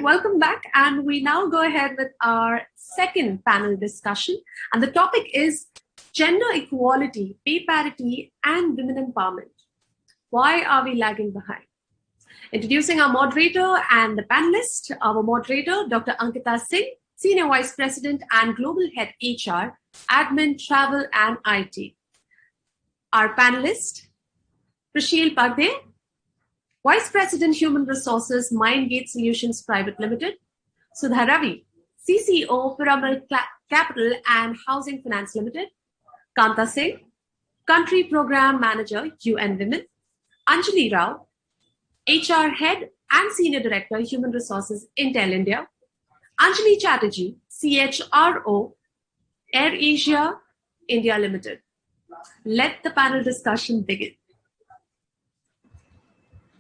welcome back. And we now go ahead with our second panel discussion. And the topic is gender equality, pay parity, and women empowerment. Why are we lagging behind? Introducing our moderator and the panelist. Our moderator, Dr. Ankita Singh, Senior Vice President and Global Head HR, Admin, Travel, and IT. Our panelist, Prasheel Pardhe, Vice President Human Resources, Mindgate Solutions Private Limited. Sudha Ravi, CCO, Piramal Capital and Housing Finance Limited. Kanta Singh, Country Program Manager, UN Women. Anjali Rao, HR Head and Senior Director, Human Resources, Intel India. Anjali Chatterjee, CHRO, AirAsia India Limited. Let the panel discussion begin.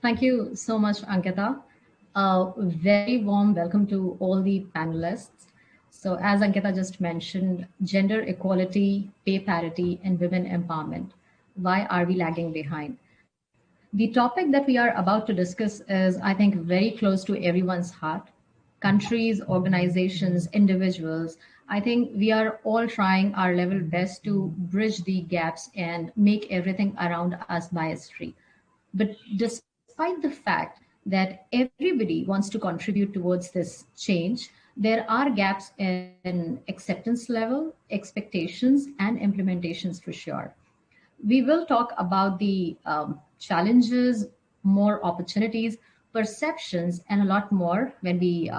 Thank you so much, Ankita. Very warm welcome to all the panelists. So as Ankita just mentioned, gender equality, pay parity, and women empowerment. Why are we lagging behind? The topic that we are about to discuss is, I think, very close to everyone's heart. Countries, organizations, individuals, I think we are all trying our level best to bridge the gaps and make everything around us bias-free. But despite the fact that everybody wants to contribute towards this change, there are gaps in acceptance level, expectations, and implementations for sure. We will talk about the challenges, more opportunities, perceptions, and a lot more when we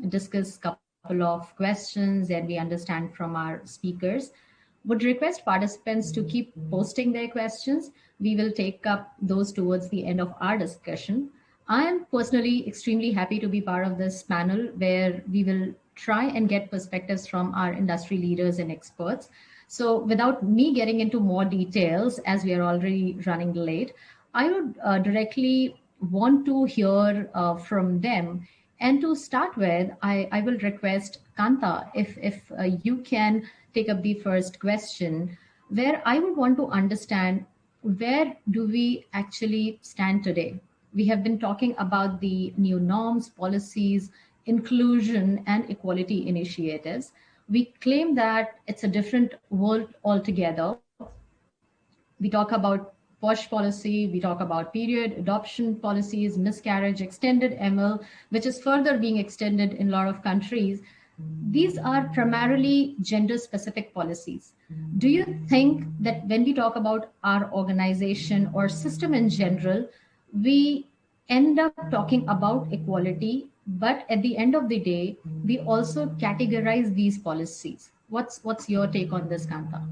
discuss a couple of questions and we understand from our speakers. Would request participants to keep posting their questions. We will take up those towards the end of our discussion. I am personally extremely happy to be part of this panel where we will try and get perspectives from our industry leaders and experts. So without me getting into more details, as we are already running late, I would directly want to hear from them. And to start with, I will request Kanta, if you can take up the first question, where I would want to understand, where do we actually stand today? We have been talking about the new norms, policies, inclusion, and equality initiatives. We claim that it's a different world altogether. We talk about POSH policy, we talk about period, adoption policies, miscarriage, extended ML, which is further being extended in a lot of countries. These are primarily gender-specific policies. Do you think that when we talk about our organization or system in general, we end up talking about equality, but at the end of the day, we also categorize these policies? What's your take on this, Kanta?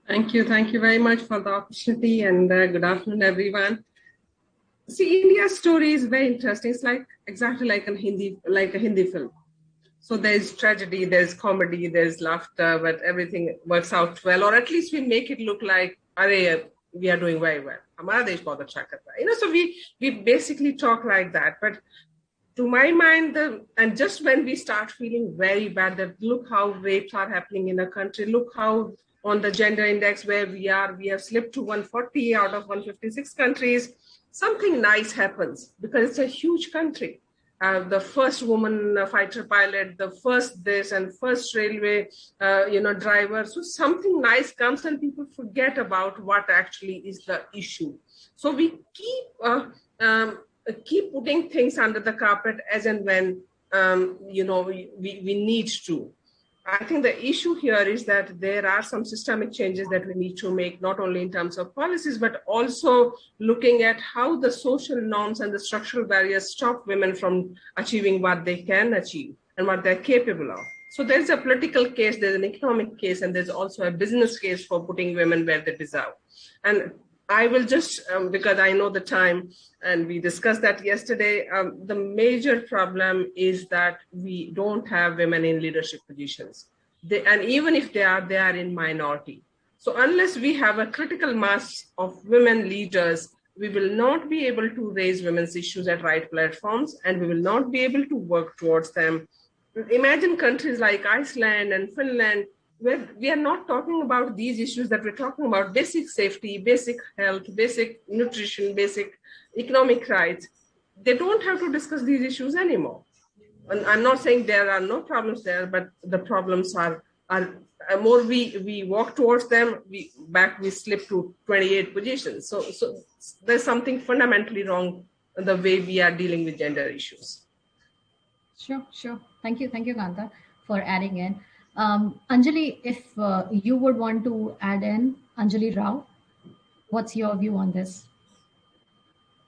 Thank you very much for the opportunity, and good afternoon, everyone. See, India's story is very interesting. It's exactly like a Hindi film. So there's tragedy, there's comedy, there's laughter, but everything works out well, or at least we make it look like, we are doing very well. Hamara desh bahut acha karta hai. So we basically talk like that. But to my mind, and just when we start feeling very bad, that look how rapes are happening in the country, look how on the gender index where we have slipped to 140 out of 156 countries, something nice happens because it's a huge country. The first woman fighter pilot, the first this and first railway, driver. So something nice comes and people forget about what actually is the issue. So we keep putting things under the carpet as and when, we need to. I think the issue here is that there are some systemic changes that we need to make, not only in terms of policies, but also looking at how the social norms and the structural barriers stop women from achieving what they can achieve and what they're capable of. So there's a political case, there's an economic case, and there's also a business case for putting women where they deserve. And I will just, because I know the time, and we discussed that yesterday, the major problem is that we don't have women in leadership positions. And even if they are in minority. So unless we have a critical mass of women leaders, we will not be able to raise women's issues at right platforms, and we will not be able to work towards them. Imagine countries like Iceland and Finland, where we are not talking about these issues that we're talking about: basic safety, basic health, basic nutrition, basic economic rights. They don't have to discuss these issues anymore. And I'm not saying there are no problems there, but the problems are more we walk towards them, we slip to 28 positions. So there's something fundamentally wrong in the way we are dealing with gender issues. Sure. Thank you, Kanta, for adding in. Anjali, if you would want to add in, Anjali Rao, what's your view on this?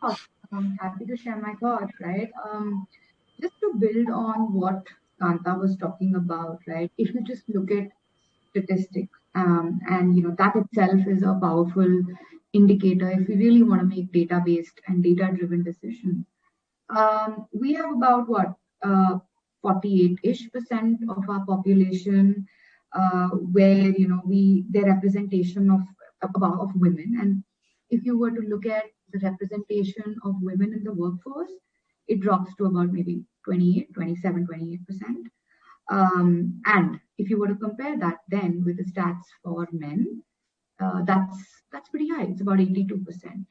I'm happy to share my thoughts, right? Just to build on what Kanta was talking about, right? If you just look at statistics, and that itself is a powerful indicator if we really want to make data-based and data-driven decisions. We have about 48-ish% of our population where their representation of women, and if you were to look at the representation of women in the workforce, it drops to about maybe 28%. And if you were to compare that then with the stats for men, that's pretty high. It's about 82%.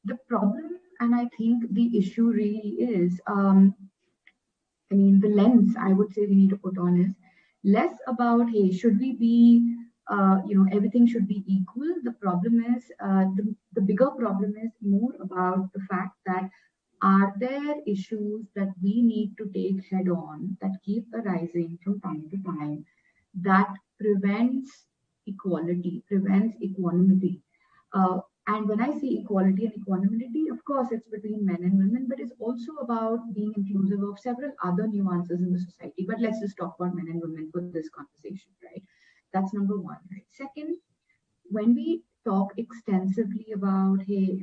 The problem, and I think the issue really is, the lens I would say we need to put on is less about, hey, should we be, everything should be equal. The problem is, the bigger problem is more about the fact that are there issues that we need to take head on that keep arising from time to time that prevents equality, prevents equanimity? And when I say equality and equanimity, of course, it's between men and women, but it's also about being inclusive of several other nuances in the society. But let's just talk about men and women for this conversation, right? That's number one, right? Second, when we talk extensively about, hey,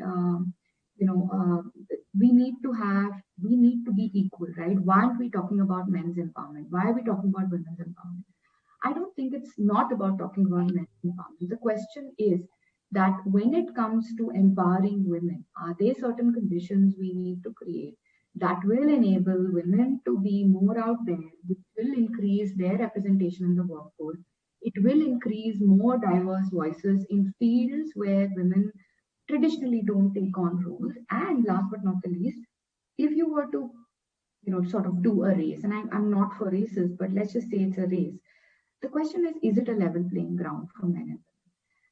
we need to be equal, right? Why aren't we talking about men's empowerment? Why are we talking about women's empowerment? I don't think it's not about talking about men's empowerment. The question is that when it comes to empowering women, are there certain conditions we need to create that will enable women to be more out there, which will increase their representation in the workforce? It will increase more diverse voices in fields where women traditionally don't take on roles. And last but not the least, if you were to, sort of do a race, and I'm not for races, but let's just say it's a race. The question is it a level playing ground for men and women?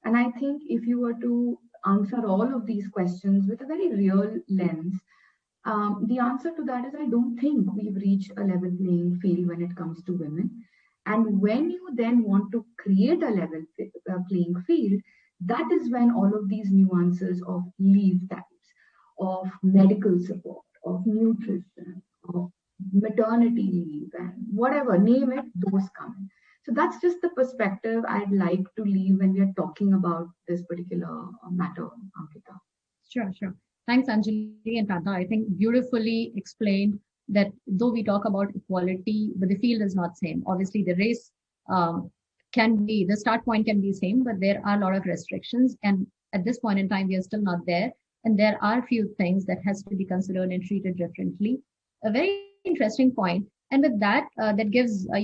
And I think if you were to answer all of these questions with a very real lens, the answer to that is I don't think we've reached a level playing field when it comes to women. And when you then want to create a level playing field, that is when all of these nuances of leave types, of medical support, of nutrition, of maternity leave, and whatever, name it, those come in. So that's just the perspective I'd like to leave when we're talking about this particular matter, Ankita. Sure. Thanks, Anjali and Kanta. I think beautifully explained that though we talk about equality, but the field is not same. Obviously, the race the start point can be same, but there are a lot of restrictions. And at this point in time, we are still not there. And there are a few things that has to be considered and treated differently. A very interesting point. And with that, that gives, a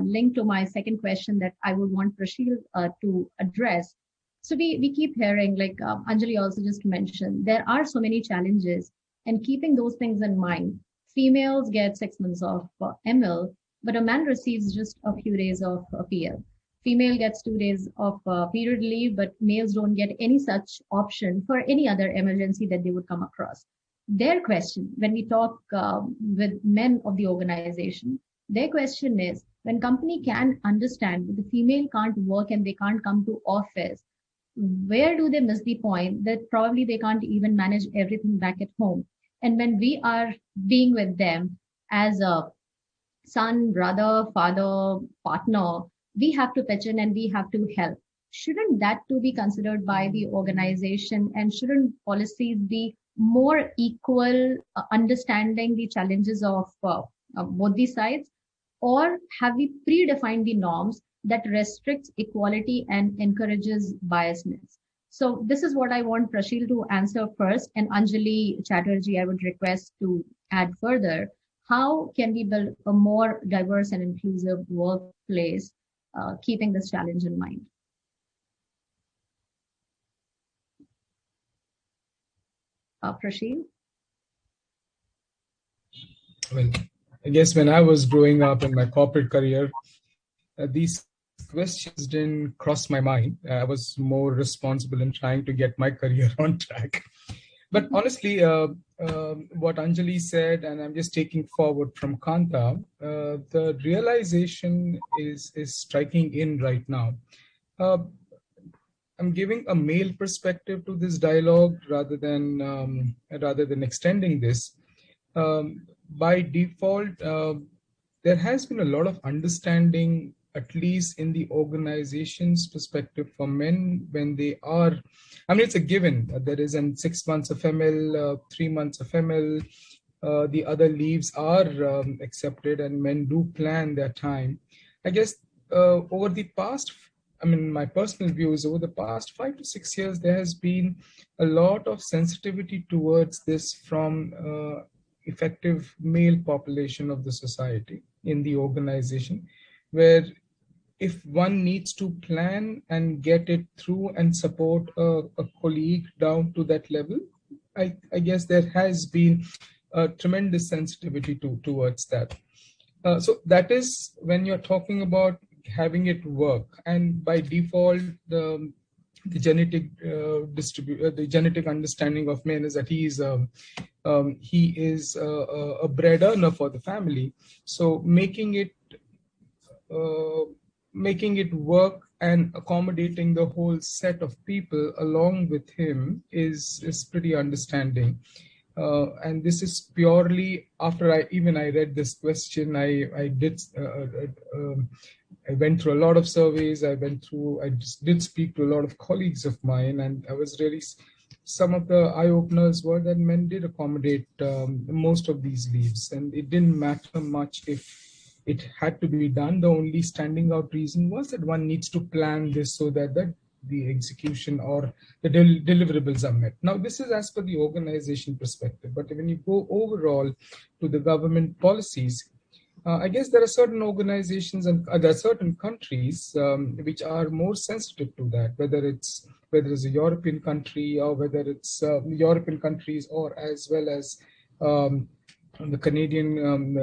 link to my second question that I would want Prasheel to address. So we keep hearing, like Anjali also just mentioned, there are so many challenges, and keeping those things in mind, females get 6 months of ML, but a man receives just a few days of PL. Female gets 2 days of period leave, but males don't get any such option for any other emergency that they would come across. Their question, when we talk with men of the organization, their question is, when company can understand that the female can't work and they can't come to office, where do they miss the point that probably they can't even manage everything back at home? And when we are being with them as a son, brother, father, partner, we have to pitch in and we have to help. Shouldn't that too be considered by the organization, and shouldn't policies be more equal, understanding the challenges of both the sides? Or have we predefined the norms that restricts equality and encourages biasness? So this is what I want Prasheel to answer first, and Anjali Chatterjee, I would request to add further. How can we build a more diverse and inclusive workplace, keeping this challenge in mind? Prasheel? I mean, I guess when I was growing up in my corporate career, these questions didn't cross my mind. I was more responsible in trying to get my career on track. But honestly, what Anjali said, and I'm just taking forward from Kanta, the realization is striking in right now. I'm giving a male perspective to this dialogue rather than extending this. By default, there has been a lot of understanding, at least in the organization's perspective, for men when they are. I mean, it's a given. There is an 6 months of FML, 3 months of FML. The other leaves are accepted, and men do plan their time. I guess over the past, I mean, my personal view is over the past 5 to 6 years, there has been a lot of sensitivity towards this from effective male population of the society in the organization, where if one needs to plan and get it through and support a colleague down to that level, I guess there has been a tremendous sensitivity towards that. So that is when you're talking about having it work, and by default, the genetic the genetic understanding of men is that he is a bread earner for the family. So making it work and accommodating the whole set of people along with him is pretty understanding. And this is purely after I read this question. I went through a lot of surveys. I just did speak to a lot of colleagues of mine, and I was really, some of the eye openers were that men did accommodate most of these leaves, and it didn't matter much if it had to be done. The only standing out reason was that one needs to plan this so that the execution or the deliverables are met. Now, this is as per the organization perspective, but when you go overall to the government policies, I guess there are certain organizations and there are certain countries which are more sensitive to that, whether it's a European country or whether it's European countries, or as well as the Canadian,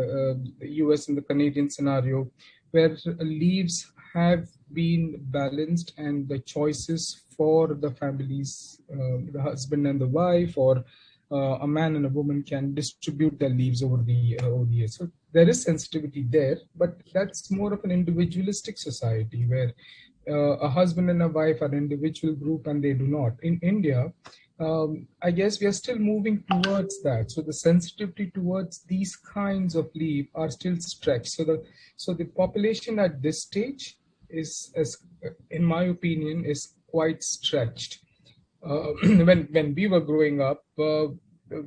the US and the Canadian scenario, where leaves have been balanced and the choices for the families, the husband and the wife, or a man and a woman can distribute their leaves over the years. So there is sensitivity there, but that's more of an individualistic society where a husband and a wife are an individual group and they do not. In India, I guess we are still moving towards that. So the sensitivity towards these kinds of leave are still stretched. So the population at this stage is, in my opinion, is quite stretched. When we were growing up,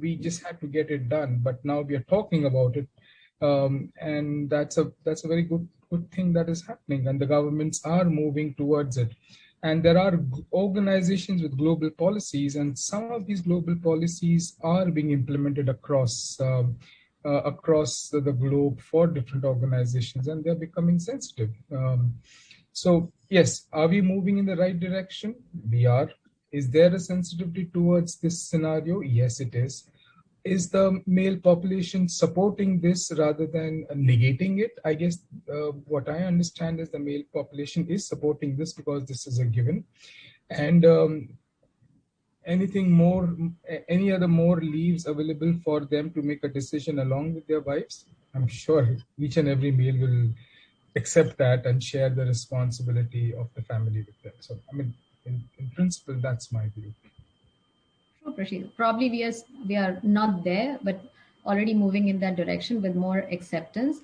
we just had to get it done. But now we are talking about it, and that's a very good thing that is happening, and the governments are moving towards it. And there are organizations with global policies, and some of these global policies are being implemented across the globe for different organizations, and they're becoming sensitive. So yes, are we moving in the right direction? We are. Is there a sensitivity towards this scenario? Yes, it is. Is the male population supporting this rather than negating it? I guess what I understand is the male population is supporting this because this is a given. And any other more leaves available for them to make a decision along with their wives, I'm sure each and every male will accept that and share the responsibility of the family with them. So, I mean, in principle, that's my view. Sure, Prasheel. Probably we are not there, but already moving in that direction with more acceptance.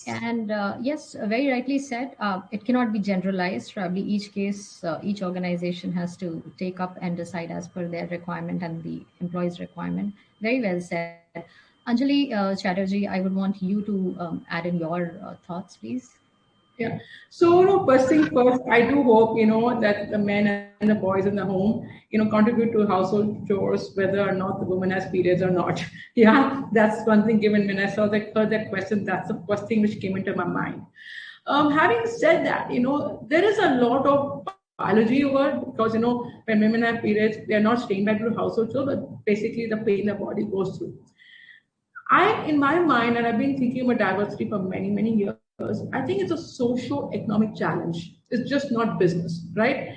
And yes, very rightly said, it cannot be generalized. Probably each case, each organization has to take up and decide as per their requirement and the employee's requirement. Very well said. Anjali, Chatterjee, I would want you to add in your thoughts, please. Yeah. So, first thing first, I do hope, that the men and the boys in the home, contribute to household chores, whether or not the woman has periods or not. Yeah, that's one thing given. When I heard that question, that's the first thing which came into my mind. Having said that, there is a lot of biology over, because, when women have periods, they're not staying back to household chores, but basically the pain the body goes through. In my mind, and I've been thinking about diversity for many, many years, I think it's a socio-economic challenge. It's just not business, right?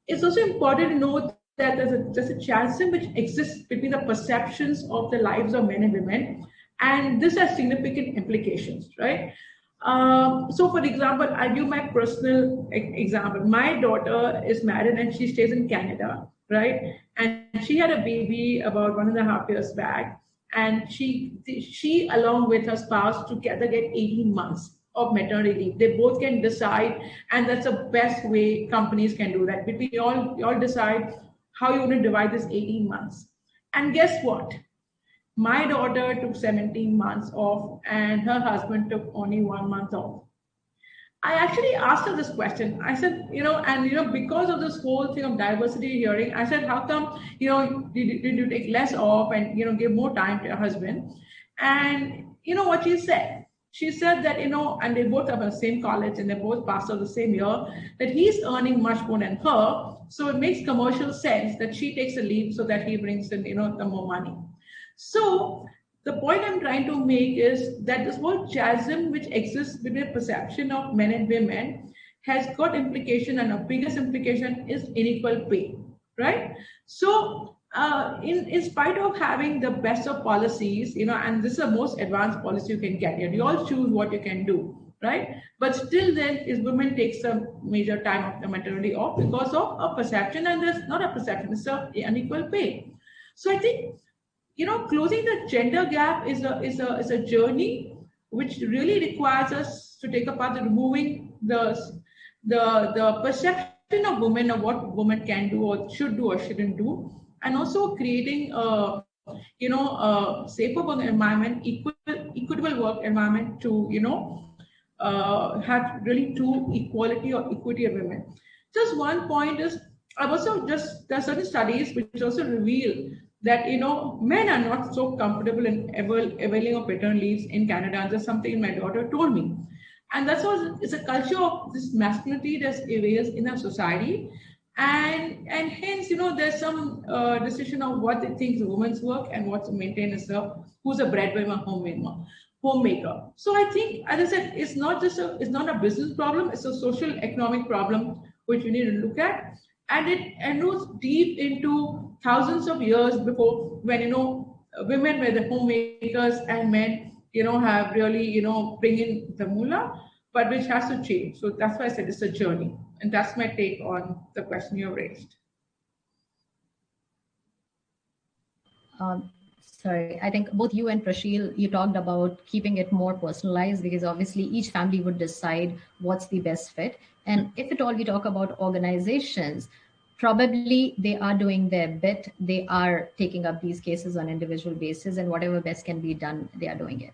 It's also important to note that there's a chasm which exists between the perceptions of the lives of men and women, and this has significant implications, right? So, for example, I give my personal example. My daughter is married and she stays in Canada, right? And she had a baby about 1.5 years back, and she along with her spouse together get 18 months of maternity leave. They both can decide, and that's the best way companies can do that. Between you all decide how you want to divide this 18 months. And guess what? My daughter took 17 months off, and her husband took only 1 month off. I actually asked her this question. I said, because of this whole thing of diversity hearing, I said, how come, did you take less off and, give more time to your husband? And you know what she said? She said that, and they both are from the same college and they both passed out the same year, that he's earning much more than her. So it makes commercial sense that she takes a leave so that he brings in, the more money. So the point I'm trying to make is that this whole chasm which exists between the perception of men and women has got implication, and the biggest implication is unequal pay, right? So in spite of having the best of policies, and this is the most advanced policy you can get, you all choose what you can do, right? But still then is women takes a major time of the maternity off because of a perception, and there's not a perception, it's an unequal pay. So I think closing the gender gap is a journey which really requires us to take a path of removing the perception of women, of what women can do or should do or shouldn't do, and also creating a safer work environment, equitable work environment to have really true equality or equity of women. Just one point is, there are certain studies which also reveal that men are not so comfortable in availing of paternal leaves in Canada. And that's something my daughter told me. And that's what it's a culture of this masculinity that prevails in our society. And hence, there's some decision of what they think is a woman's work and what's maintained as who's a breadwinner, homemaker. So I think, as I said, it's not a business problem, it's a social economic problem which we need to look at. And it goes deep into thousands of years before, when women were the homemakers and men have really bring in the moolah, but which has to change. So that's why I said it's a journey, and that's my take on the question you raised. Sorry, I think both you and Prasheel, you talked about keeping it more personalized, because obviously each family would decide what's the best fit. And if at all we talk about organizations, probably they are doing their bit. They are taking up these cases on individual basis, and whatever best can be done, they are doing it.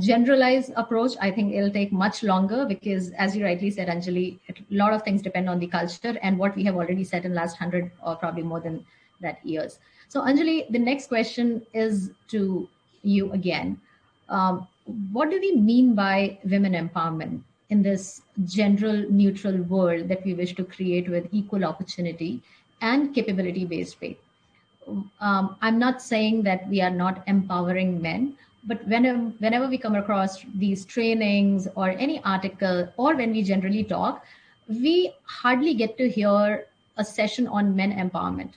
Generalized approach, I think it'll take much longer, because as you rightly said, Anjali, a lot of things depend on the culture and what we have already said in the last 100 or probably more than that years. So Anjali, the next question is to you again. What do we mean by women empowerment in this general neutral world that we wish to create with equal opportunity and capability-based pay? I'm not saying that we are not empowering men, but whenever we come across these trainings or any article, or when we generally talk, we hardly get to hear a session on men empowerment.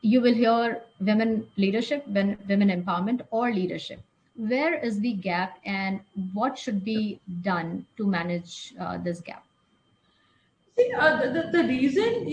You will hear women leadership, women empowerment, or leadership. Where is the gap, and what should be done to manage this gap? See, the reason,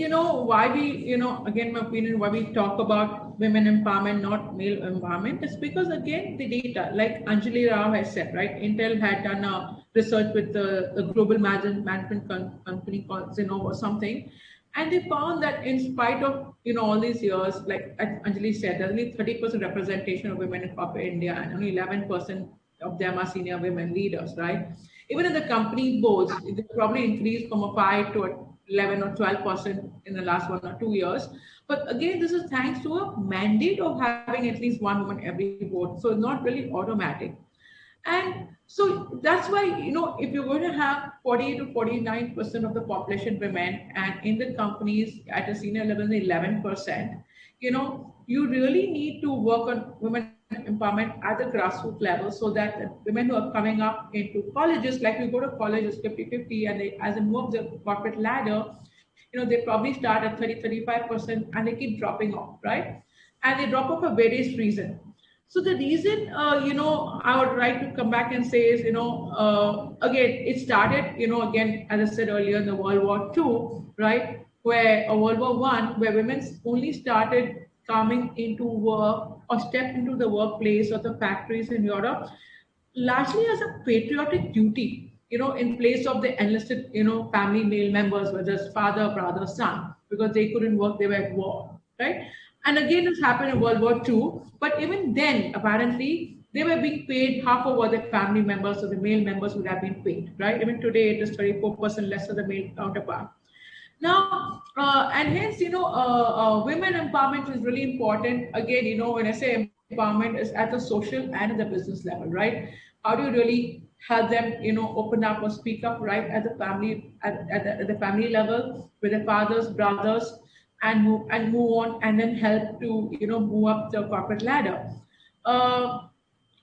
why we, again, my opinion, why we talk about women empowerment, not male empowerment, is because, again, the data, like Anjali Rao has said, right? Intel had done a research with the global management company called Zenova or something. And they found that in spite of, all these years, like Anjali said, there's only 30% representation of women in corporate India, and only 11% of them are senior women leaders, right? Even in the company boards, it probably increased from a 5 to 11 or 12% in the last 1 or 2 years. But again, this is thanks to a mandate of having at least one woman every board. So it's not really automatic. And so that's why, if you're going to have 40 to 49% of the population women, and in the companies at a senior level, 11%, you really need to work on women empowerment at the grassroots level, so that the women who are coming up into colleges, like we go to colleges 50-50, and they, as they move the corporate ladder, they probably start at 30-35% and they keep dropping off, right? And they drop off for various reasons. So the reason, I would like to come back and say is, again, it started, again, as I said earlier, in the World War II, right? Where World War I, where women only started coming into work or stepped into the workplace or the factories in Europe, largely as a patriotic duty, in place of the enlisted, family male members, whether it's father, brother, son, because they couldn't work, they were at war, right? And again, this happened in World War II, but even then, apparently, they were being paid half of what the family members or the male members would have been paid, right? Even today, it is 34% less than the male counterpart. Now, and hence, women empowerment is really important. Again, when I say empowerment, is at the social and at the business level, right? How do you really help them, open up or speak up, right, at the family, at the family level with their fathers, brothers, and move on, and then help to, move up the corporate ladder.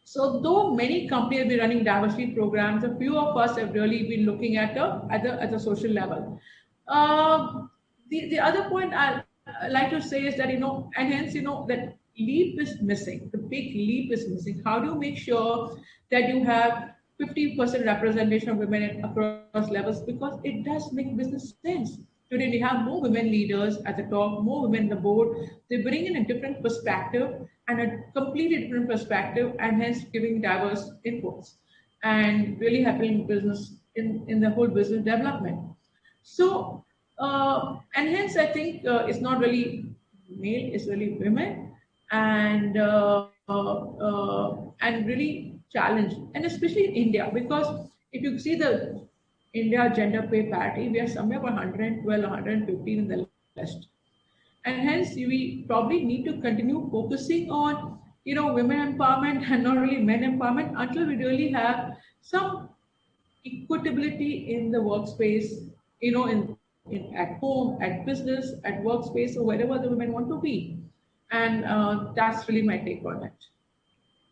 So though many companies have been running diversity programs, a few of us have really been looking at the social level. The other point I like to say is that, and hence, that leap is missing. The big leap is missing. How do you make sure that you have 50% representation of women across levels? Because it does make business sense. Today, we have more women leaders at the top, more women in the board. They bring in a different perspective and a completely different perspective, and hence giving diverse inputs and really helping business in the whole business development. So, and hence I think it's not really male, it's really women, and really challenged, and especially in India, because if you see the India gender pay parity, we are somewhere about 112, 115 in the list. And hence we probably need to continue focusing on, women empowerment and not really men empowerment until we really have some equitability in the workspace, at home, at business, at workspace, or wherever the women want to be. And that's really my take on it.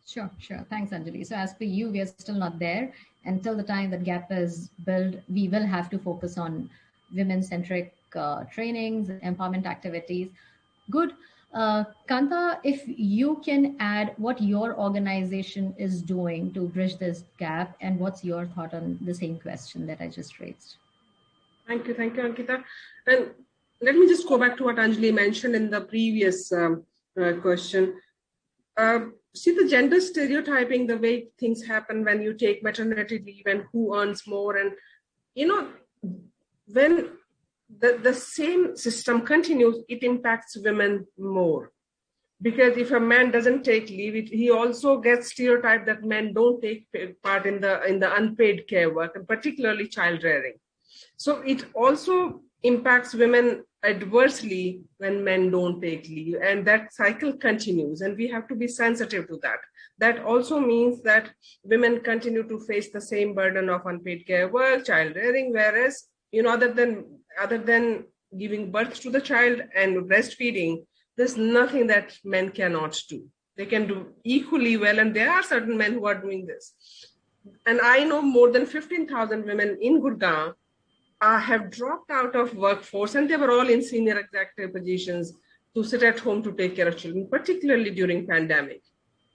Sure. Thanks, Anjali. So as per you, we are still not there. Until the time that gap is built, we will have to focus on women-centric trainings, empowerment activities. Good. Kanta, if you can add what your organization is doing to bridge this gap, and what's your thought on the same question that I just raised? Thank you, Ankita. And let me just go back to what Anjali mentioned in the previous question. See the gender stereotyping, the way things happen when you take maternity leave and who earns more. And, when the same system continues, it impacts women more. Because if a man doesn't take leave, he also gets stereotyped that men don't take part in the unpaid care work, and particularly child rearing. So it also impacts women adversely when men don't take leave, and that cycle continues, and we have to be sensitive to that. That also means that women continue to face the same burden of unpaid care work, child rearing, whereas, other than giving birth to the child and breastfeeding, there's nothing that men cannot do. They can do equally well, and there are certain men who are doing this. And I know more than 15,000 women in Gurgaon have dropped out of workforce, and they were all in senior executive positions, to sit at home to take care of children, particularly during pandemic.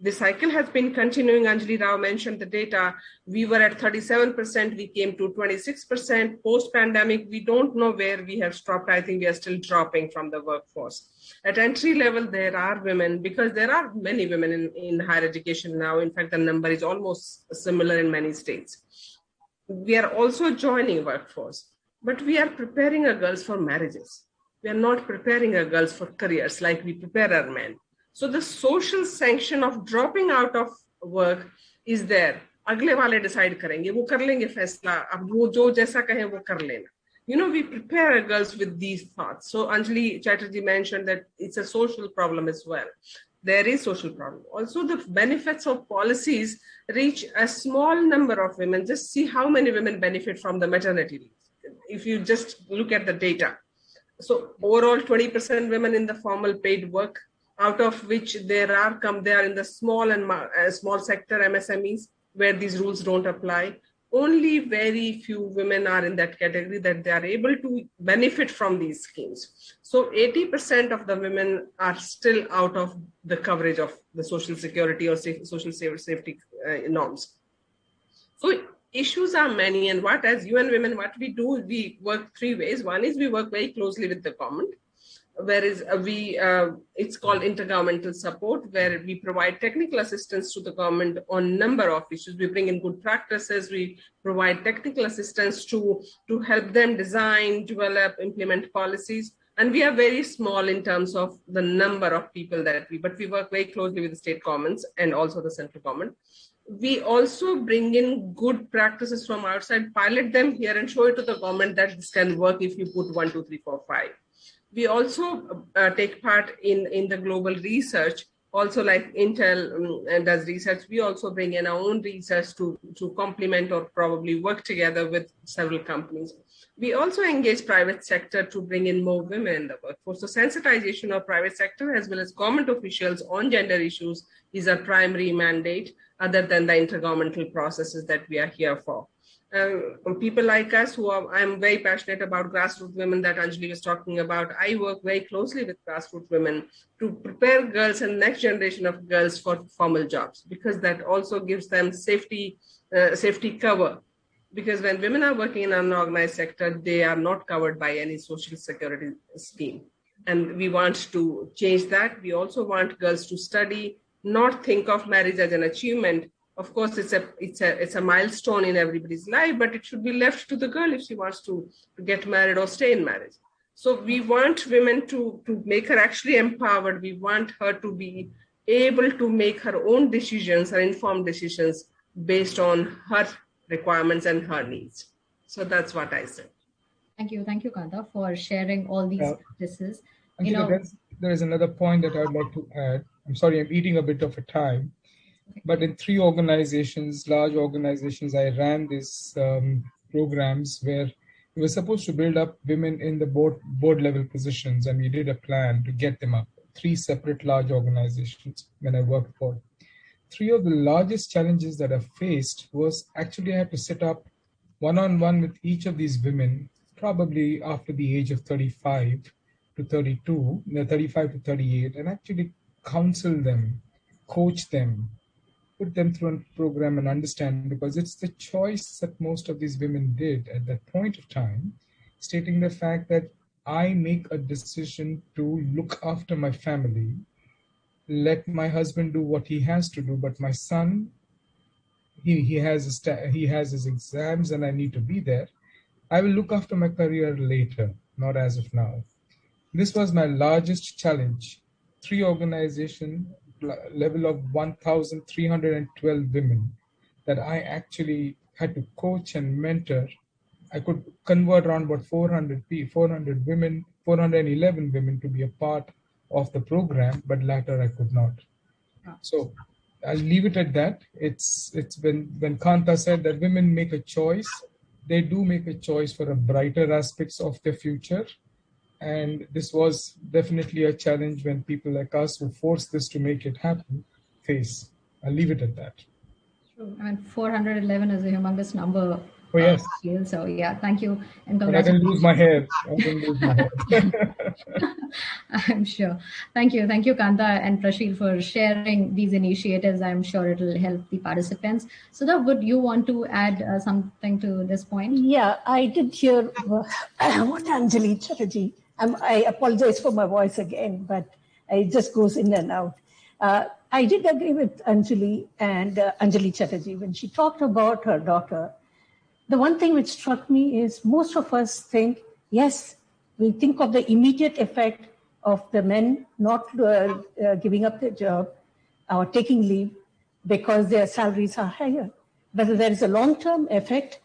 The cycle has been continuing. Anjali Rao mentioned the data. We were at 37%, we came to 26%. Post-pandemic, we don't know where we have stopped. I think we are still dropping from the workforce. At entry level, there are women, because there are many women in higher education now. In fact, the number is almost similar in many states. We are also joining workforce, but we are preparing our girls for marriages. We are not preparing our girls for careers like we prepare our men. So the social sanction of dropping out of work is there. अगले वाले decide करेंगे, वो कर लेंगे फैसला, अब वो जो जैसा कहे वो कर लेना. We prepare our girls with these thoughts. So Anjali Chatterjee mentioned that it's a social problem as well. There is social problem. Also, the benefits of policies reach a small number of women. Just see how many women benefit from the maternity leave, if you just look at the data. So overall, 20% women in the formal paid work out of which they are in the small and small sector MSMEs where these rules don't apply. Only very few women are in that category that they are able to benefit from these schemes. So 80% of the women are still out of the coverage of the social security or social safety norms. So issues are many, and as UN Women, what we do, we work three ways. One is we work very closely with the government, whereas it's called intergovernmental support, where we provide technical assistance to the government on number of issues. We bring in good practices. We provide technical assistance to help them design, develop, implement policies. And we are very small in terms of the number of people but we work very closely with the state governments and also the central government. We also bring in good practices from outside, pilot them here and show it to the government that this can work if you put 1, 2, 3, 4, 5. We also take part in the global research, also like Intel does research. We also bring in our own research to complement or probably work together with several companies. We also engage private sector to bring in more women in the workforce. So sensitization of private sector as well as government officials on gender issues is a primary mandate other than the intergovernmental processes that we are here for. People like us I'm very passionate about grassroots women that Anjali was talking about. I work very closely with grassroots women to prepare girls and next generation of girls for formal jobs, because that also gives them safety cover. Because when women are working in an unorganized sector, they are not covered by any social security scheme. And we want to change that. We also want girls to study, not think of marriage as an achievement. Of course, it's a milestone in everybody's life, but it should be left to the girl if she wants to get married or stay in marriage. So we want women to make her actually empowered. We want her to be able to make her own decisions, her informed decisions based on her requirements and her needs. So that's what I said. Thank you, Kanta, for sharing all these practices. There is another point that I would like to add. I'm sorry, I'm eating a bit of a time. But in 3 organizations, large organizations, I ran these programs where we were supposed to build up women in the board level positions, and we did a plan to get them up. 3 separate large organizations when I worked for. 3 of the largest challenges that I faced was actually I had to set up one-on-one with each of these women, probably after the age of 35 to 32, 35 to 38, and actually counsel them, coach them, put them through a program and understand, because it's the choice that most of these women did at that point of time, stating the fact that I make a decision to look after my family, let my husband do what he has to do, but my son, he has his exams and I need to be there. I will look after my career later, not as of now. This was my largest challenge. 3 organization level of 1,312 women that I actually had to coach and mentor. I could convert around about 411 women to be a part of the program, but later I could not. So I'll leave it at that. It's when Kanta said that women make a choice, they do make a choice for a brighter aspects of their future. And this was definitely a challenge when people like us who forced this to make it happen face. I'll leave it at that. True. I mean, 411 is a humongous number. Oh, yes. So yeah, thank you. And but I didn't lose my hair. I'm sure. Thank you, Kanta and Prasheel, for sharing these initiatives. I'm sure it will help the participants. Sudha, would you want to add something to this point? Yeah, I did hear what Anjali, Chatterjee. I apologize for my voice again, but it just goes in and out. I did agree with Anjali and Anjali Chatterjee when she talked about her daughter. The one thing which struck me is most of us think, yes, we think of the immediate effect of the men not giving up their job or taking leave because their salaries are higher. But there is a long-term effect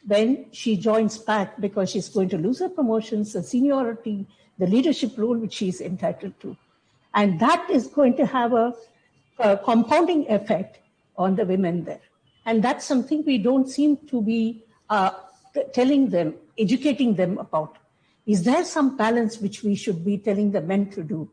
when she joins back because she's going to lose her promotions, the seniority, the leadership role which she's entitled to. And that is going to have a compounding effect on the women there. And that's something we don't seem to be telling them, educating them about. Is there some balance which we should be telling the men to do?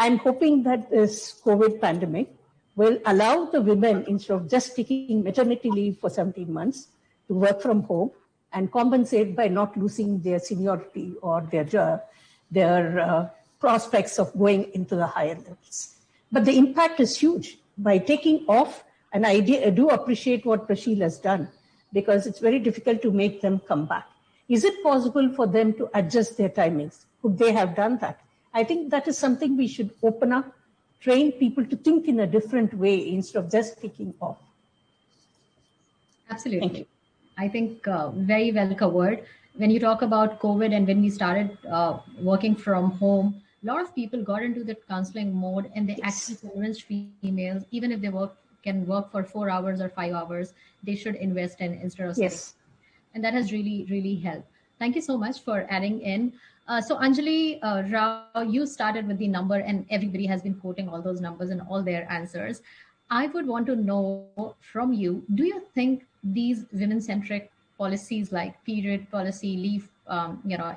I'm hoping that this COVID pandemic will allow the women, instead of just taking maternity leave for 17 months, to work from home and compensate by not losing their seniority or their prospects of going into the higher levels. But the impact is huge. By taking off, and I do appreciate what Prasheel has done, because it's very difficult to make them come back. Is it possible for them to adjust their timings? Could they have done that? I think that is something we should open up, train people to think in a different way instead of just taking off. Absolutely. Thank you. I think very well covered. When you talk about COVID and when we started working from home, a lot of people got into the counseling mode, and they actually convinced females, even if they can work for 4 hours or 5 hours, they should invest in instead of yes. And that has really, really helped. Thank you so much for adding in. So Anjali, Rao, you started with the number, and everybody has been quoting all those numbers and all their answers. I would want to know from you, do you think these women-centric policies like period policy, leave,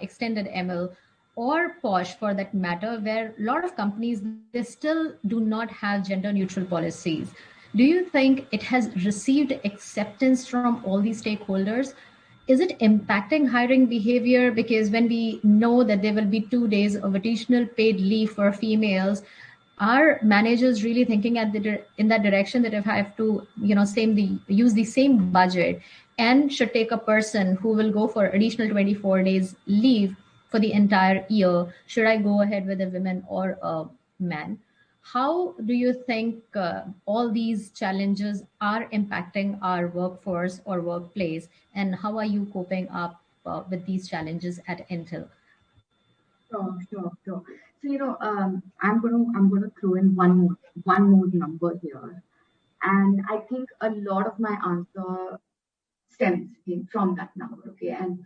extended ML, or POSH for that matter, where a lot of companies, they still do not have gender-neutral policies, do you think it has received acceptance from all these stakeholders? Is it impacting hiring behavior? Because when we know that there will be 2 days of additional paid leave for females, are managers really thinking in that direction, that if I have to, use the same budget and should take a person who will go for additional 24 days leave for the entire year, should I go ahead with a woman or a man? How do you think all these challenges are impacting our workforce or workplace, and how are you coping up with these challenges at Intel? Sure. So I'm going to throw in one more number here, and I think a lot of my answer stems from that number. Okay, and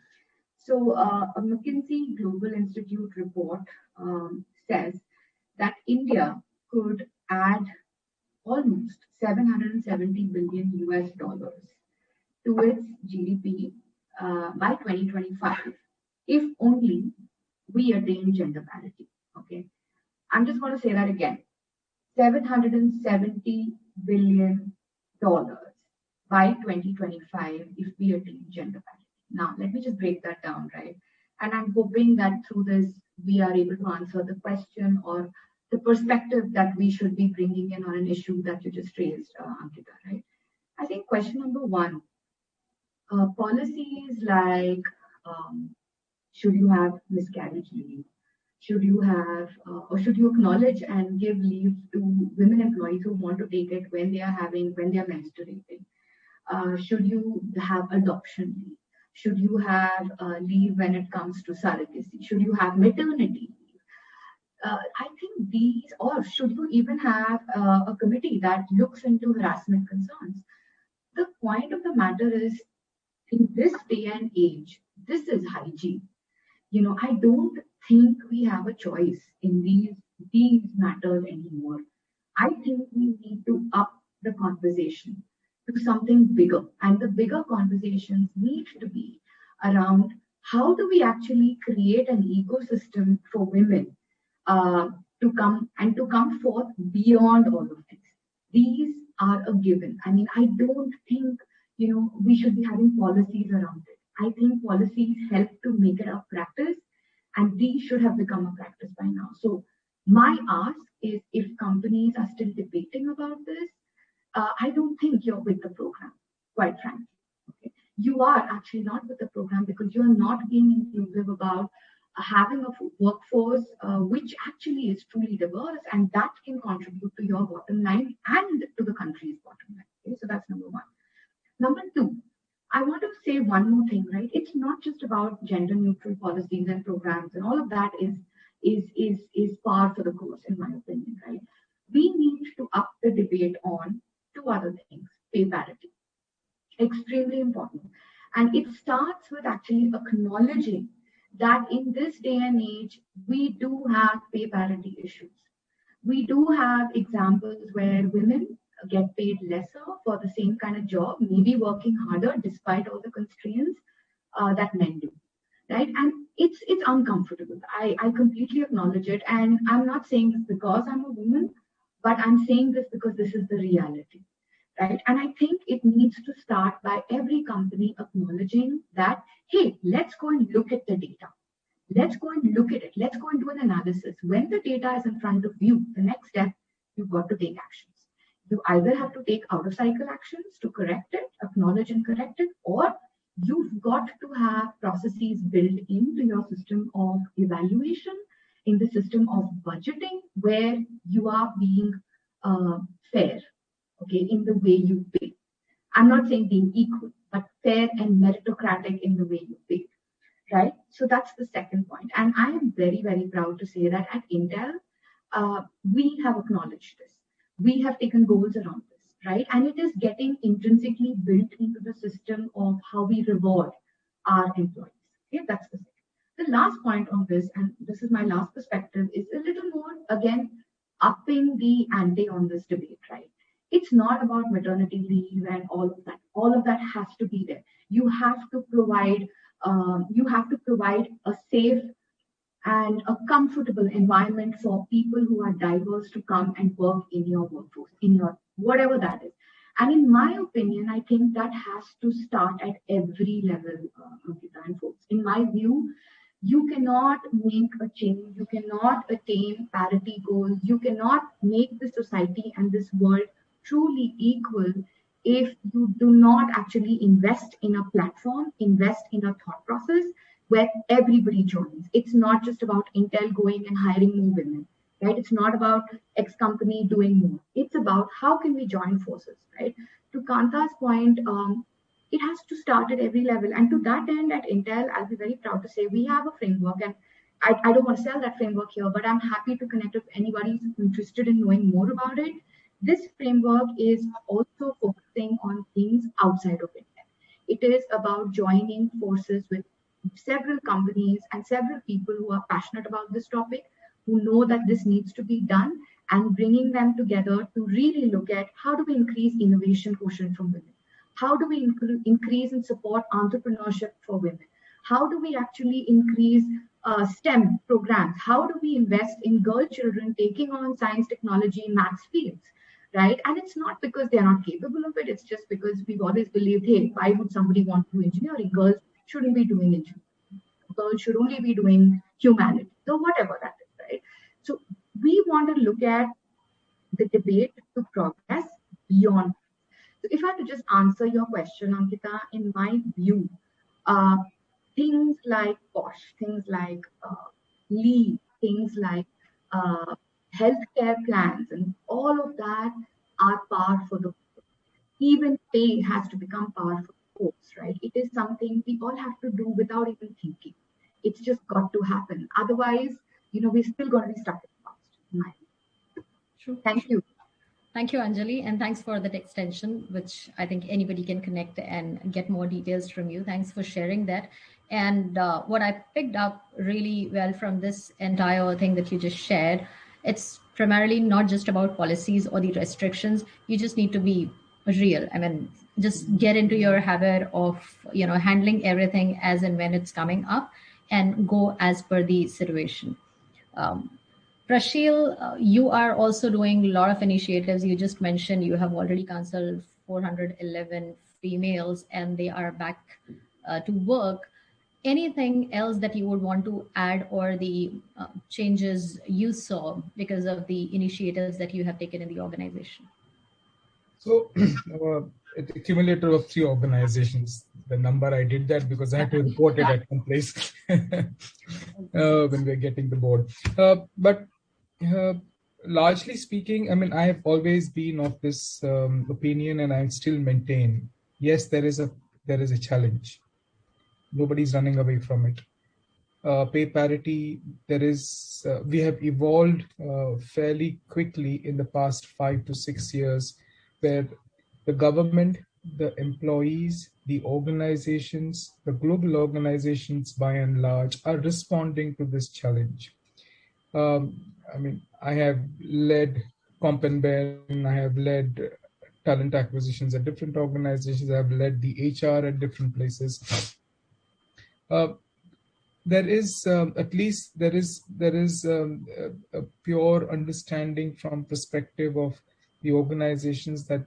so a McKinsey Global Institute report says that India could add almost $770 billion to its GDP by 2025, if only we attain gender parity. Okay, I'm just going to say that again: $770 billion by 2025 if we attain gender parity. Now, let me just break that down, right? And I'm hoping that through this, we are able to answer the question or the perspective that we should be bringing in on an issue that you just raised, Ankita, right? I think question number one, policies like should you have miscarriage leave? Should you have, or should you acknowledge and give leave to women employees who want to take it when they are menstruating? Should you have adoption leave? Should you have leave when it comes to surrogacy? Should you have maternity leave? I think these, or should you even have a committee that looks into harassment concerns? The point of the matter is, in this day and age, this is hygiene. I don't think we have a choice in these matters anymore. I think we need to up the conversation to something bigger. And the bigger conversations need to be around how do we actually create an ecosystem for women to come forth beyond all of this. These are a given. I mean, I don't think, we should be having policies around it. I think policies help to make it a practice, and these should have become a practice by now. So my ask is, if companies are still debating about this, I don't think you're with the program, quite frankly. Okay? You are actually not with the program because you're not being inclusive about having a workforce which actually is truly diverse, and that can contribute to your bottom line and to the country's bottom line. Okay? So that's number one. Number two, I want to say one more thing, right? It's not just about gender neutral policies and programs, and all of that is par for the course, in my opinion, right? We need to up the debate on two other things. Pay parity, extremely important. And it starts with actually acknowledging that in this day and age, we do have pay parity issues. We do have examples where women get paid lesser for the same kind of job, maybe working harder despite all the constraints that men do. right? And it's uncomfortable. I completely acknowledge it. And I'm not saying this because I'm a woman, but I'm saying this because this is the reality, right? And I think it needs to start by every company acknowledging that, hey, let's go and look at the data. Let's go and look at it. Let's go and do an analysis. When the data is in front of you, the next step, you've got to take actions. You either have to take out of cycle actions to correct it, acknowledge and correct it, or you've got to have processes built into your system of evaluation, in the system of budgeting, where you are being fair, okay, in the way you pay. I'm not saying being equal, but fair and meritocratic in the way you pay, right? So that's the second point. And I am very, very proud to say that at Intel, we have acknowledged this. We have taken goals around this, right? And it is getting intrinsically built into the system of how we reward our employees. Okay, that's the second. The last point on this, and this is my last perspective, is a little more, again, upping the ante on this debate, right? It's not about maternity leave and all of that. All of that has to be there. You have to provide a safe and a comfortable environment for people who are diverse to come and work in your workforce, in your whatever that is. And in my opinion, I think that has to start at every level, Ankita and folks. In my view, you cannot make a change, you cannot attain parity goals, you cannot make the society and this world truly equal if you do not actually invest in a platform, invest in a thought process where everybody joins. It's not just about Intel going and hiring more women, right? It's not about X company doing more. It's about how can we join forces, right? To Kanta's point, it has to start at every level. And to that end, at Intel, I'll be very proud to say we have a framework, and I don't want to sell that framework here, but I'm happy to connect if anybody's interested in knowing more about it. This framework is also focusing on things outside of Intel. It is about joining forces with several companies and several people who are passionate about this topic, who know that this needs to be done, and bringing them together to really look at how do we increase innovation quotient from women? How do we increase and support entrepreneurship for women? How do we actually increase STEM programs? How do we invest in girl children taking on science, technology, maths fields? Right? And it's not because they're not capable of it. It's just because we've always believed, hey, why would somebody want to do engineering? Girls shouldn't be doing engineering. Girls should only be doing humanities or whatever that is, right? So we want to look at the debate to progress beyond. So if I had to just answer your question, Ankita, in my view, things like POSH, things like leave, things like healthcare plans, and all of that are par for the course. Even pay has to become par for the course, right? It is something we all have to do without even thinking. It's just got to happen. Otherwise, we're still going to be stuck in the past. True. Thank you. Thank you, Anjali, and thanks for that extension, which I think anybody can connect and get more details from you. Thanks for sharing that. And what I picked up really well from this entire thing that you just shared, it's primarily not just about policies or the restrictions. You just need to be real. I mean, just get into your habit of, handling everything as and when it's coming up and go as per the situation. Prasheel, you are also doing a lot of initiatives. You just mentioned you have already counseled 411 females and they are back to work. Anything else that you would want to add, or the changes you saw because of the initiatives that you have taken in the organization? So it's a cumulative of 3 organizations. The number I did that because I had to report it at some place when we're getting the board. But largely speaking, I mean, I have always been of this opinion, and I still maintain, yes, there is a challenge. Nobody's running away from it. Pay parity, we have evolved fairly quickly in the past 5 to 6 years, where the government, the employees, the organizations, the global organizations by and large are responding to this challenge. I mean, I have led Comp and Ben, I have led talent acquisitions at different organizations, I have led the HR at different places. there is at least there is a pure understanding from perspective of the organizations that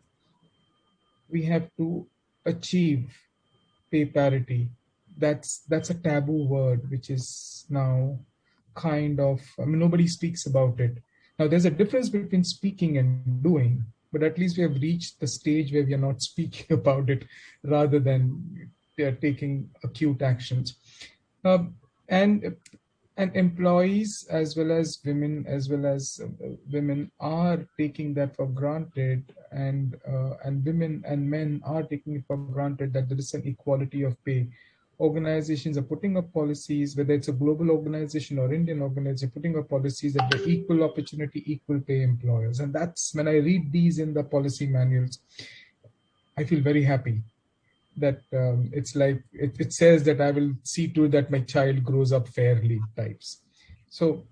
we have to achieve pay parity. That's a taboo word, which is now kind of, I mean, nobody speaks about it. Now, there's a difference between speaking and doing, but at least we have reached the stage where we are not speaking about it rather than taking acute actions. And employees as well as women are taking that for granted, and women and men are taking it for granted that there is an equality of pay. Organizations are putting up policies, whether it's a global organization or Indian organization, putting up policies that they're equal opportunity, equal pay employers. And that's when I read these in the policy manuals, I feel very happy that it's like it says that I will see to that my child grows up fairly types. So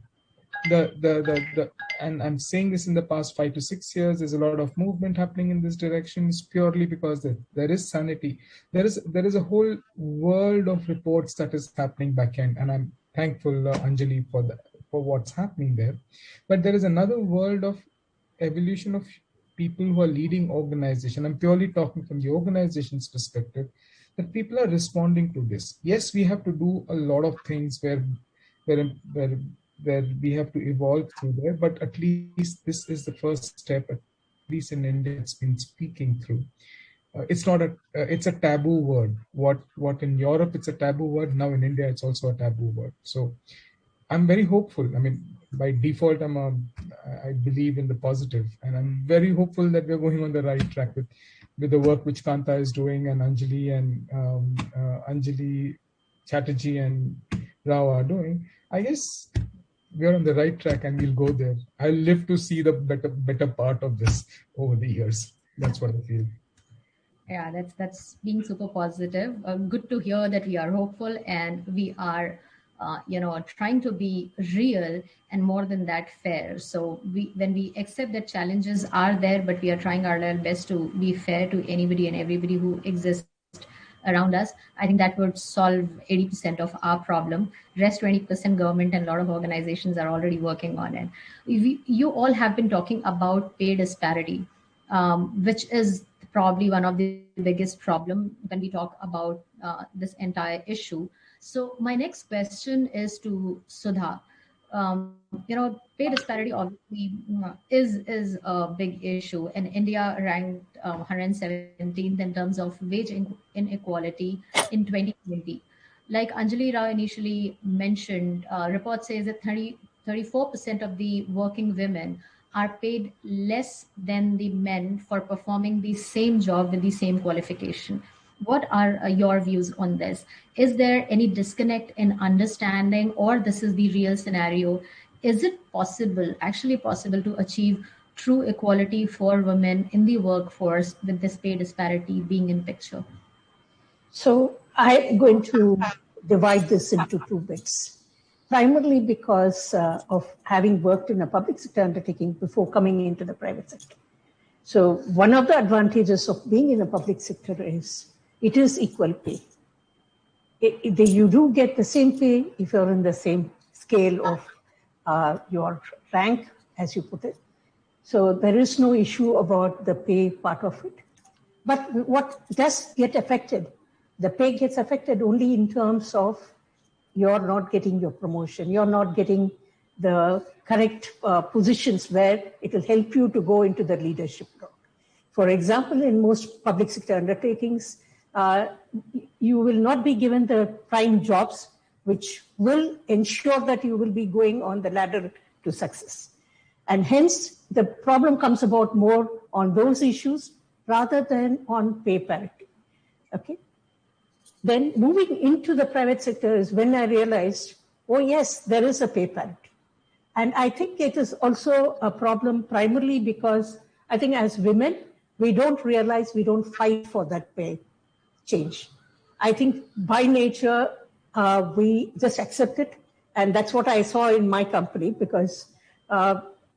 and I'm saying this in the past 5 to 6 years, there's a lot of movement happening in this direction. It's purely because there is sanity. There is a whole world of reports that is happening back end, and I'm thankful, Anjali, for what's happening there. But there is another world of evolution of people who are leading organization. I'm purely talking from the organization's perspective, that people are responding to this. Yes, we have to do a lot of things where we have to evolve through there, but at least this is the first step, at least in India, it's been speaking through. It's not it's a taboo word. What in Europe it's a taboo word, now in India it's also a taboo word. So I'm very hopeful. I mean, by default, I believe in the positive, and I'm very hopeful that we're going on the right track with the work which Kanta is doing, and Anjali, Chatterjee, and Rao are doing. I guess we're on the right track, and we'll go there. I'll live to see the better part of this over the years. That's what I feel. Yeah, that's being super positive. Good to hear that we are hopeful and we are trying to be real and more than that fair. So when we accept that challenges are there, but we are trying our level best to be fair to anybody and everybody who exists around us, I think that would solve 80% of our problem. Rest 20% government and a lot of organizations are already working on it. You all have been talking about pay disparity, which is probably one of the biggest problem when we talk about this entire issue. So my next question is to Sudha. Pay disparity obviously is a big issue, and India ranked 117th in terms of wage inequality in 2020. Like Anjali Rao initially mentioned, report says that 34% of the working women are paid less than the men for performing the same job with the same qualification. What are your views on this? Is there any disconnect in understanding, or this is the real scenario? Is it actually possible to achieve true equality for women in the workforce with this pay disparity being in picture? So I'm going to divide this into two bits. Primarily because of having worked in a public sector undertaking before coming into the private sector. So one of the advantages of being in a public sector is it is equal pay. You do get the same pay if you're in the same scale of your rank, as you put it. So there is no issue about the pay part of it. But what does get affected, the pay gets affected only in terms of you're not getting your promotion, you're not getting the correct positions where it will help you to go into the leadership role. For example, in most public sector undertakings, you will not be given the prime jobs, which will ensure that you will be going on the ladder to success. And hence, the problem comes about more on those issues rather than on pay parity. Okay. Then moving into the private sector is when I realized, oh yes, there is a pay parity. And I think it is also a problem primarily because I think as women, we don't realize, we don't fight for that pay change. I think by nature, we just accept it. And that's what I saw in my company, because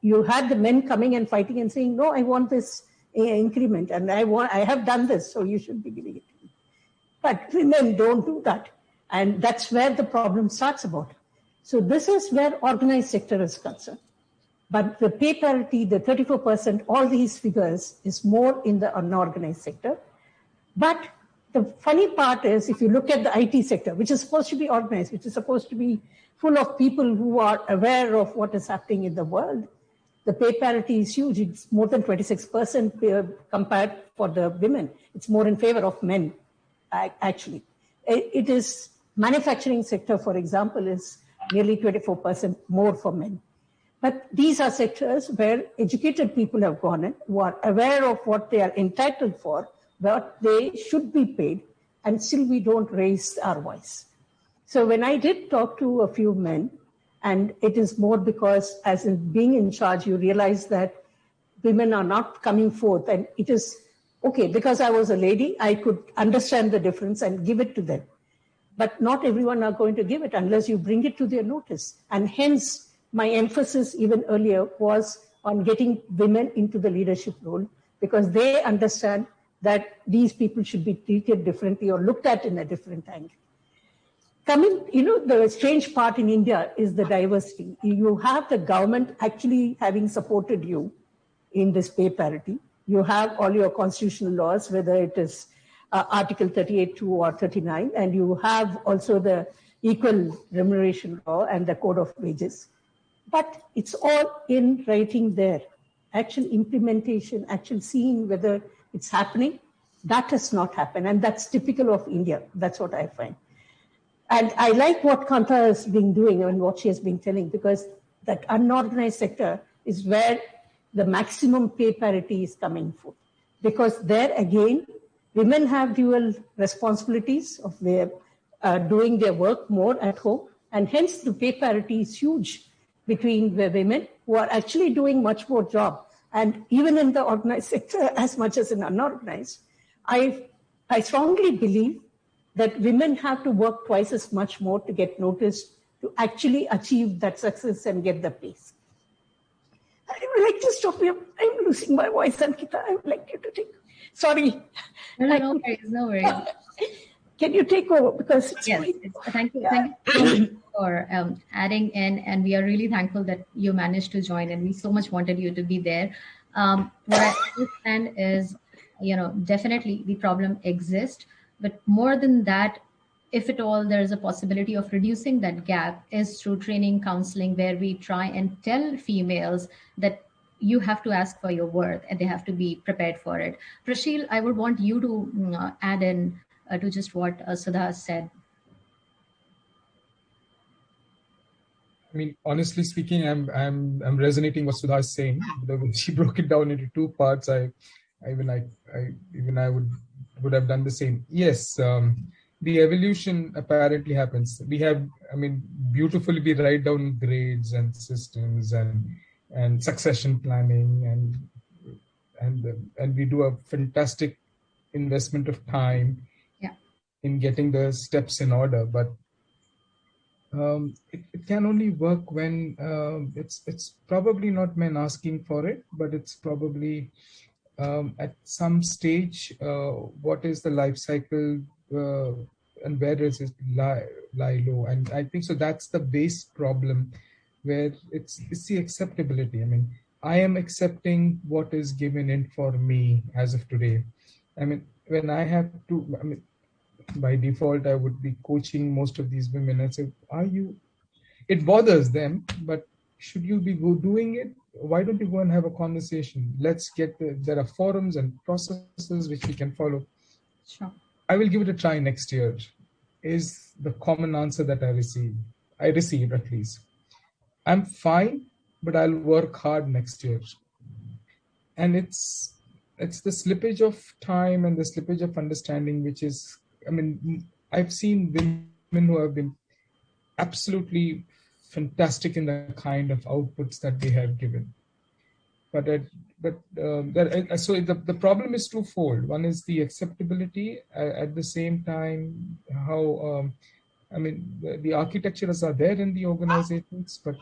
you had the men coming and fighting and saying, no, I want this increment and I have done this, so you should be giving it to me. But women don't do that. And that's where the problem starts about. So this is where organized sector is concerned. But the pay parity, the 34%, all these figures is more in the unorganized sector. But the funny part is, if you look at the IT sector, which is supposed to be organized, which is supposed to be full of people who are aware of what is happening in the world, the pay parity is huge. It's more than 26% compared for the women. It's more in favor of men, actually. It is manufacturing sector, for example, is nearly 24% more for men. But these are sectors where educated people have gone in, who are aware of what they are entitled for, what they should be paid, and still we don't raise our voice. So when I did talk to a few men, and it is more because as in being in charge, you realize that women are not coming forth, and it is, okay, because I was a lady, I could understand the difference and give it to them. But not everyone are going to give it unless you bring it to their notice. And hence, my emphasis even earlier was on getting women into the leadership role, because they understand that these people should be treated differently or looked at in a different angle. The strange part in India is the diversity. You have the government actually having supported you in this pay parity. You have all your constitutional laws, whether it is Article 38.2 or 39, and you have also the equal remuneration law and the code of wages. But it's all in writing there. Actual implementation, actual seeing whether it's happening, that has not happened. And that's typical of India. That's what I find. And I like what Kanta has been doing and what she has been telling, because that unorganized sector is where the maximum pay parity is coming from. Because there again, women have dual responsibilities of their doing their work more at home, and hence the pay parity is huge between the women who are actually doing much more job. And even in the organized sector, as much as in unorganized, I strongly believe that women have to work twice as much more to get noticed, to actually achieve that success and get the pace. I would like to stop here. I'm losing my voice, Ankita. I would like you to take. Sorry. No worries, no worries. Can you take over? Because yes, thank you. Thank you for adding in, and we are really thankful that you managed to join, and we so much wanted you to be there. What I understand is, definitely the problem exists, but more than that, if at all there is a possibility of reducing that gap, is through training, counseling, where we try and tell females that you have to ask for your worth and they have to be prepared for it. Prasheel, I would want you to add in to just what Sudha said. I mean, honestly speaking, I'm resonating what Sudha is saying. She broke it down into two parts. I would have done the same. Yes, the evolution apparently happens. We have, beautifully we write down grades and systems and succession planning and we do a fantastic investment of time in getting the steps in order, but it can only work when it's probably not men asking for it, but it's probably at some stage what is the life cycle and where does it lie low. And I think so that's the base problem, where it's the acceptability. I am accepting what is given in for me as of today. When I have to, by default, I would be coaching most of these women and say, it bothers them, but should you be doing it? Why don't you go and have a conversation? Let's get there are forums and processes which we can follow. Sure. I will give it a try next year, is the common answer that I received at least. I'm fine, but I'll work hard next year. And it's the slippage of time and the slippage of understanding, which is, I've seen women who have been absolutely fantastic in the kind of outputs that they have given. So the problem is twofold. One is the acceptability, at the same time, how, the architectures are there in the organizations, but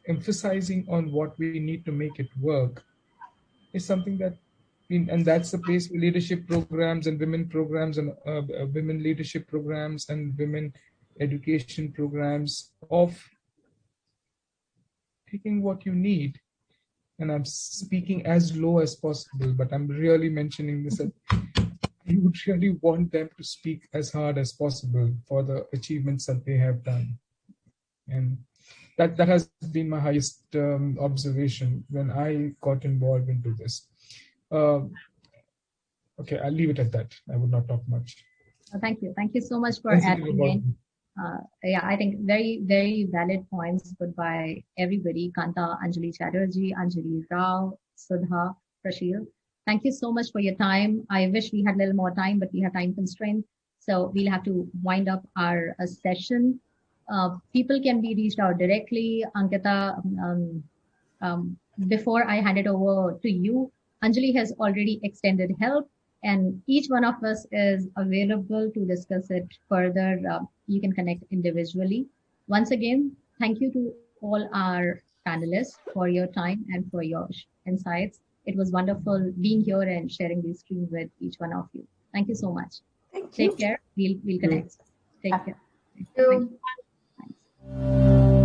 emphasizing on what we need to make it work is something that and that's the place where leadership programs and women programs and women leadership programs and women education programs of taking what you need. And I'm speaking as low as possible, but I'm really mentioning this. I would really want them to speak as hard as possible for the achievements that they have done. And that has been my highest observation when I got involved into this. Okay, I'll leave it at that. I would not talk much. Thank you. Thank you so much for adding in. Yeah, I think very, very valid points put by everybody. Kanta, Anjali Chatterjee, Anjali Rao, Sudha, Prasheel. Thank you so much for your time. I wish we had a little more time, but we have time constraints. So we'll have to wind up our session. People can be reached out directly. Ankita, before I hand it over to you, Anjali has already extended help, and each one of us is available to discuss it further. You can connect individually. Once again, thank you to all our panelists for your time and for your insights. It was wonderful being here and sharing this screen with each one of you. Thank you so much. Thank you. Take care. We'll connect. Take care. Thank you. Thanks.